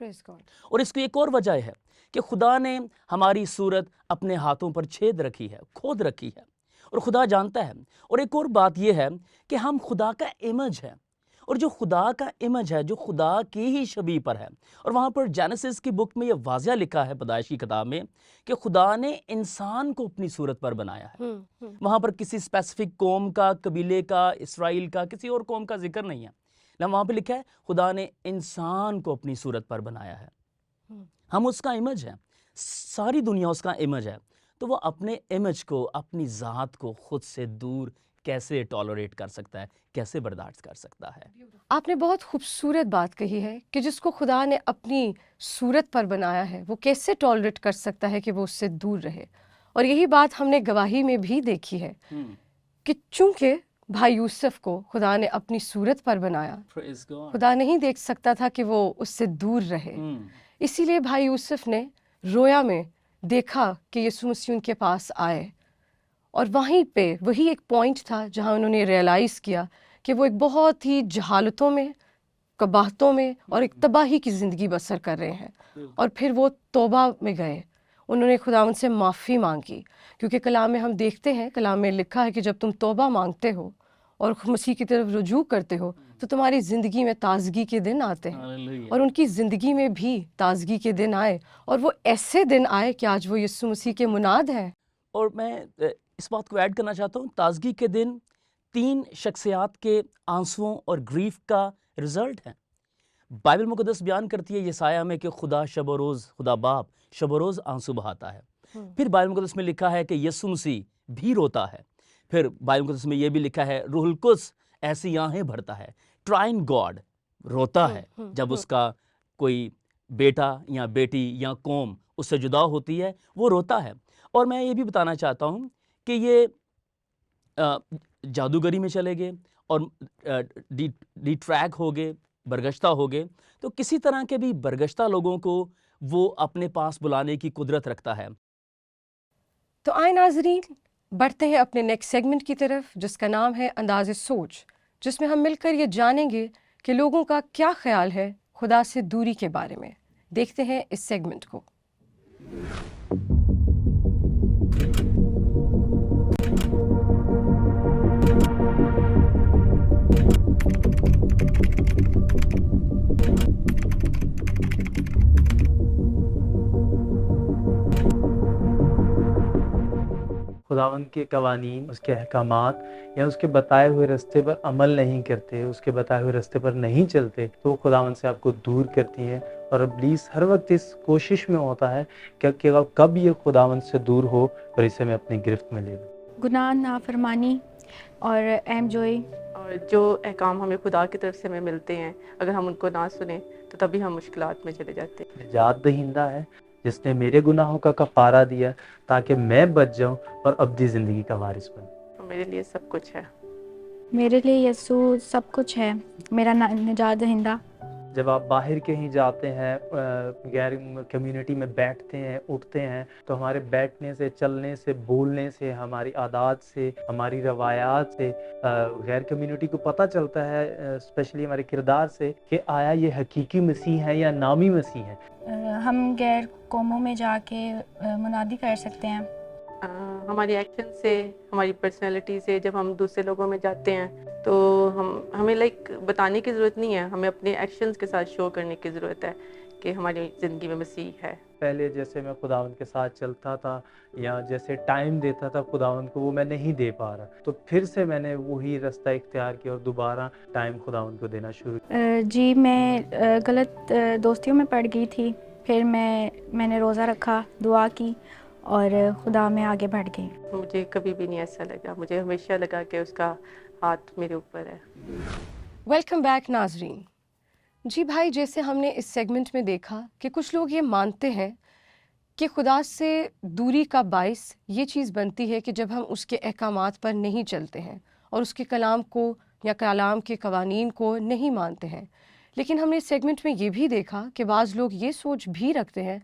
Praise God. اور اس کی ایک اور وجہ ہے کہ خدا نے ہماری صورت اپنے ہاتھوں پر چھید رکھی ہے، کھود رکھی ہے، اور خدا جانتا ہے۔ اور ایک اور بات یہ ہے کہ ہم خدا کا امیج ہے، اور جو خدا کا امیج ہے، جو خدا کی ہی شبیہ پر ہے، اور وہاں پر جینیسس کی بک میں یہ واضح لکھا ہے، پیدائش کی کتاب میں، کہ خدا نے انسان کو اپنی صورت پر بنایا ہے۔ وہاں پر کسی اسپیسیفک قوم کا، قبیلے کا، اسرائیل کا، کسی اور قوم کا ذکر نہیں ہے، لیکن وہاں پہ لکھا ہے خدا نے انسان کو اپنی صورت پر بنایا ہے۔ ہم اس کا امیج ہیں، ساری دنیا اس کا امیج ہے، تو وہ اپنے امیج کو، اپنی ذات کو خود سے دور کیسے ٹالریٹ کر سکتا ہے، کیسے برداشت کر سکتا ہے؟ آپ نے بہت خوبصورت بات کہی ہے کہ جس کو خدا نے اپنی صورت پر بنایا ہے وہ کیسے ٹالریٹ کر سکتا ہے کہ وہ اس سے دور رہے۔ اور یہی بات ہم نے گواہی میں بھی دیکھی ہے کہ چونکہ بھائی یوسف کو خدا نے اپنی صورت پر بنایا، خدا نہیں دیکھ سکتا تھا کہ وہ اس سے دور رہے، اسی لیے بھائی یوسف نے رویا میں دیکھا کہ یسوع مسیح ان کے پاس آئے، اور وہیں پہ وہی ایک پوائنٹ تھا جہاں انہوں نے ریئلائز کیا کہ وہ ایک بہت ہی جہالتوں میں، قباحتوں میں اور ایک تباہی کی زندگی بسر کر رہے ہیں۔ اور پھر وہ توبہ میں گئے، انہوں نے خداوند سے معافی مانگی، کیونکہ کلام میں ہم دیکھتے ہیں، کلام میں لکھا ہے کہ جب تم توبہ مانگتے ہو اور مسیح کی طرف رجوع کرتے ہو تو تمہاری زندگی میں تازگی کے دن آتے ہیں، اور ان کی زندگی میں بھی تازگی کے دن آئے، اور وہ ایسے دن آئے کہ آج وہ یسوع مسیح کے مناد ہیں۔ اور میں اس بات کو ایڈ کرنا چاہتا ہوں، تازگی کے دن 3 شخصیات کے آنسوؤں اور گریف کا رزلٹ ہے۔ بائبل مقدس بیان کرتی ہے یسایہ میں کہ خدا شب و روز، خدا باپ شب و روز آنسو بہاتا ہے۔ پھر بائبل مقدس میں لکھا ہے کہ یسوع مسیح بھی روتا ہے۔ پھر بائبل مقدس میں یہ بھی لکھا ہے روح القدس ایسی آہیں بھرتا ہے۔ ٹرائن گاڈ روتا ہے جب اس کا کوئی بیٹا یا بیٹی یا قوم اس سے جدا ہوتی ہے، وہ روتا ہے۔ اور میں یہ بھی بتانا چاہتا ہوں کہ یہ جادوگری میں چلے گئے اور ڈی ٹریک ہو گئے، برگشتہ ہو گئے، تو کسی طرح کے بھی برگشتہ لوگوں کو وہ اپنے پاس بلانے کی قدرت رکھتا ہے۔ تو آئے ناظرین، بڑھتے ہیں اپنے نیکسٹ سیگمنٹ کی طرف جس کا نام ہے انداز سوچ، جس میں ہم مل کر یہ جانیں گے کہ لوگوں کا کیا خیال ہے خدا سے دوری کے بارے میں۔ دیکھتے ہیں اس سیگمنٹ کو۔ خداوند کے قوانین، اس کے احکامات یا اس کے بتائے ہوئے راستے پر عمل نہیں کرتے، اس کے بتائے ہوئے راستے پر نہیں چلتے، تو وہ خداوند سے آپ کو دور کرتی ہیں۔ اور ابلیس ہر وقت اس کوشش میں ہوتا ہے کہ کب یہ خداوند سے دور ہو اور اسے میں اپنی گرفت میں لے لوں۔ گناہ، نافرمانی اور اہم جوئی، اور جو احکام ہمیں خدا کی طرف سے ہمیں ملتے ہیں، اگر ہم ان کو نہ سنیں تو تبھی ہم مشکلات میں چلے جاتے ہیں۔ نجات دہندہ ہے جس نے میرے گناہوں کا کفارہ دیا تاکہ میں بچ جاؤں اور ابدی زندگی کا وارث بنوں۔ تو میرے لیے سب کچھ ہے۔ میرے لیے یسوع سب کچھ ہے، میرا نجات دہندہ۔ جب آپ باہر کہیں جاتے ہیں، غیر کمیونٹی میں بیٹھتے ہیں، اٹھتے ہیں، تو ہمارے بیٹھنے سے، چلنے سے، بولنے سے، ہماری عادات سے، ہماری روایات سے غیر کمیونٹی کو پتہ چلتا ہے، اسپیشلی ہمارے کردار سے، کہ آیا یہ حقیقی مسیح ہے یا نامی مسیح ہے۔ ہم غیر قوموں میں جا کے منادی کر سکتے ہیں۔ ہماری ایکشن سے، ہماری پرسنالٹی سے جب ہم دوسرے لوگوں میں جاتے ہیں تو ہمیں بتانے کی ضرورت نہیں ہے، ہمیں اپنے ایکشنز کے ساتھ شو کرنے کی ضرورت ہے کہ ہماری زندگی میں مسیح ہے۔ پہلے جیسے میں خداوند کے ساتھ چلتا تھا یا جیسے ٹائم دیتا تھا خداوند کو، وہ میں نہیں دے پا رہا، تو پھر سے میں نے وہی راستہ اختیار کیا اور دوبارہ ٹائم خداوند کو دینا شروع کیا۔ جی، میں غلط دوستیوں میں پڑ گئی تھی، پھر میں نے روزہ رکھا، دعا کی اور خدا میں آگے بڑھ گئی۔ مجھے کبھی بھی نہیں ایسا لگا، مجھے ہمیشہ لگا کہ اس کا ہاتھ میرے اوپر ہے۔ ویلکم بیک ناظرین۔ جی بھائی، جیسے ہم نے اس سیگمنٹ میں دیکھا کہ کچھ لوگ یہ مانتے ہیں کہ خدا سے دوری کا باعث یہ چیز بنتی ہے کہ جب ہم اس کے احکامات پر نہیں چلتے ہیں اور اس کے کلام کو یا کلام کے قوانین کو نہیں مانتے ہیں۔ لیکن ہم نے اس سیگمنٹ میں یہ بھی دیکھا کہ بعض لوگ یہ سوچ بھی رکھتے ہیں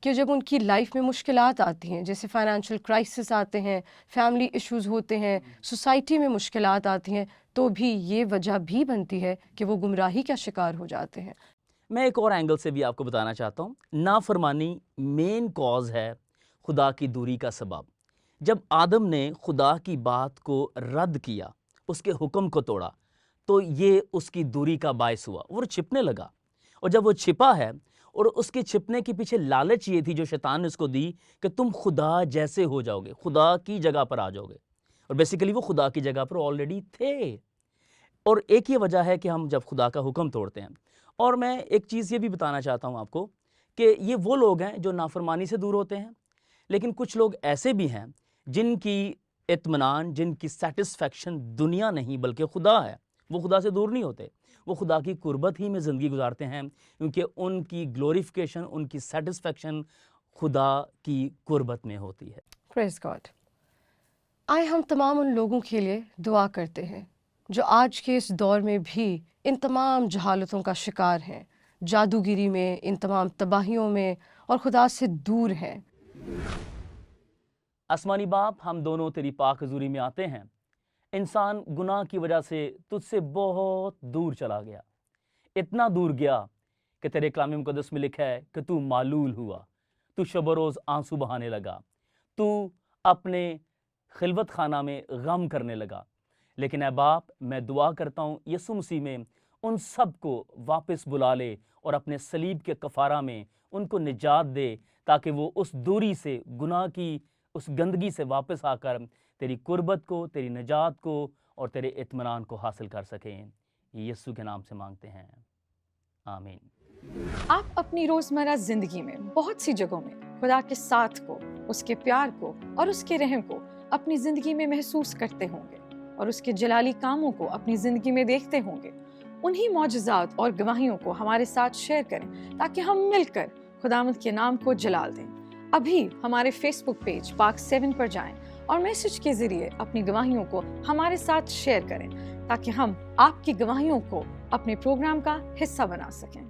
کہ جب ان کی لائف میں مشکلات آتی ہیں، جیسے فائنینشیل کرائسس آتے ہیں، فیملی ایشوز ہوتے ہیں، سوسائٹی میں مشکلات آتی ہیں، تو بھی یہ وجہ بھی بنتی ہے کہ وہ گمراہی کا شکار ہو جاتے ہیں۔ میں ایک اور اینگل سے بھی آپ کو بتانا چاہتا ہوں. نافرمانی مین کاز ہے خدا کی دوری کا سبب. جب آدم نے خدا کی بات کو رد کیا, اس کے حکم کو توڑا, تو یہ اس کی دوری کا باعث ہوا. وہ چھپنے لگا, اور جب وہ چھپا ہے, اور اس کے چھپنے کے پیچھے لالچ یہ تھی جو شیطان نے اس کو دی کہ تم خدا جیسے ہو جاؤ گے, خدا کی جگہ پر آ جاؤ گے. اور بیسیکلی وہ خدا کی جگہ پر آلریڈی تھے. اور ایک یہ وجہ ہے کہ ہم جب خدا کا حکم توڑتے ہیں. اور میں ایک چیز یہ بھی بتانا چاہتا ہوں آپ کو کہ یہ وہ لوگ ہیں جو نافرمانی سے دور ہوتے ہیں, لیکن کچھ لوگ ایسے بھی ہیں جن کی اطمینان, جن کی سیٹسفیکشن دنیا نہیں بلکہ خدا ہے. وہ خدا سے دور نہیں ہوتے, وہ خدا کی قربت ہی میں زندگی گزارتے ہیں, کیونکہ ان کی گلوریفیکیشن, ان کی سیٹسفیکشن خدا کی قربت میں ہوتی ہے. پریز گاڈ. آئے ہم تمام ان لوگوں کے لیے دعا کرتے ہیں جو آج کے اس دور میں بھی ان تمام جہالتوں کا شکار ہیں, جادوگری میں, ان تمام تباہیوں میں, اور خدا سے دور ہیں. آسمانی باپ, ہم دونوں تیری پاک حضوری میں آتے ہیں. انسان گناہ کی وجہ سے تجھ سے بہت دور چلا گیا, اتنا دور گیا کہ تیرے کلام مقدس میں لکھا ہے کہ تو معلول ہوا, تو شب و روز آنسو بہانے لگا, تو اپنے خلوت خانہ میں غم کرنے لگا. لیکن اے باپ, میں دعا کرتا ہوں یسوع مسیح میں ان سب کو واپس بلا لے اور اپنے صلیب کے کفارہ میں ان کو نجات دے, تاکہ وہ اس دوری سے, گناہ کی اس گندگی سے واپس آ کر تیری قربت کو, تیری نجات کو اور تیرے اطمینان کو حاصل کر سکیں. یسوع کے نام سے مانگتے ہیں, آمین. آپ اپنی روزمرہ زندگی میں بہت سی جگہوں میں خدا کے ساتھ کو, اس کے پیار کو اور اس کے رحم کو اپنی زندگی میں محسوس کرتے ہوں گے, اور اس کے جلالی کاموں کو اپنی زندگی میں دیکھتے ہوں گے. انہی معجزات اور گواہیوں کو ہمارے ساتھ شیئر کریں تاکہ ہم مل کر خداوند کے نام کو جلال دیں. ابھی ہمارے فیس بک پیج پاک 7 پر جائیں اور میسج کے ذریعے اپنی گواہیوں کو ہمارے ساتھ شیئر کریں تاکہ ہم آپ کی گواہیوں کو اپنے پروگرام کا حصہ بنا سکیں.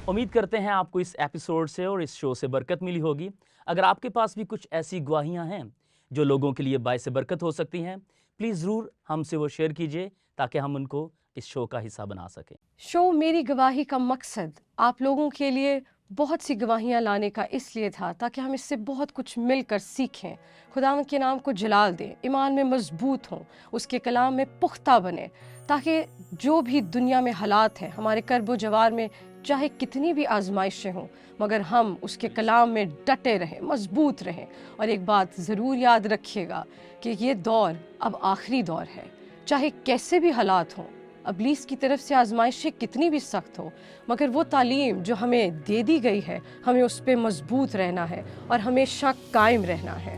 امید کرتے ہیں آپ کو اس ایپیسوڈ سے اور اس شو سے برکت ملی ہوگی. اگر آپ کے پاس بھی کچھ ایسی گواہیاں ہیں جو لوگوں کے لیے باعث برکت ہو سکتی ہیں, پلیز ضرور ہم سے وہ شیئر کیجئے تاکہ ہم ان کو اس شو کا حصہ بنا سکیں. شو میری گواہی کا مقصد آپ لوگوں کے لیے بہت سی گواہیاں لانے کا اس لیے تھا تاکہ ہم اس سے بہت کچھ مل کر سیکھیں, خداوند کے نام کو جلال دیں, ایمان میں مضبوط ہوں, اس کے کلام میں پختہ بنیں, تاکہ جو بھی دنیا میں حالات ہیں, ہمارے کرب و جوار میں چاہے کتنی بھی آزمائشیں ہوں, مگر ہم اس کے کلام میں ڈٹے رہیں, مضبوط رہیں. اور ایک بات ضرور یاد رکھیے گا کہ یہ دور اب آخری دور ہے. چاہے کیسے بھی حالات ہوں, ابلیس کی طرف سے آزمائشیں کتنی بھی سخت ہوں, مگر وہ تعلیم جو ہمیں دے دی گئی ہے, ہمیں اس پہ مضبوط رہنا ہے اور ہمیشہ قائم رہنا ہے.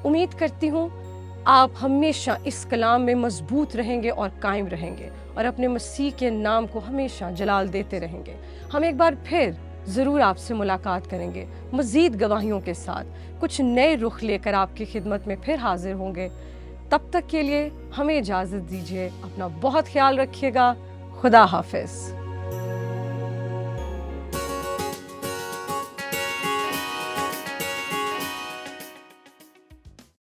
امید کرتی ہوں آپ ہمیشہ اس کلام میں مضبوط رہیں گے اور قائم رہیں گے, اور اپنے مسیح کے نام کو ہمیشہ جلال دیتے رہیں گے. ہم ایک بار پھر ضرور آپ سے ملاقات کریں گے, مزید گواہیوں کے ساتھ, کچھ نئے رخ لے کر آپ کی خدمت میں پھر حاضر ہوں گے. تب تک کے لیے ہمیں اجازت دیجیے. اپنا بہت خیال رکھیے گا. خدا حافظ.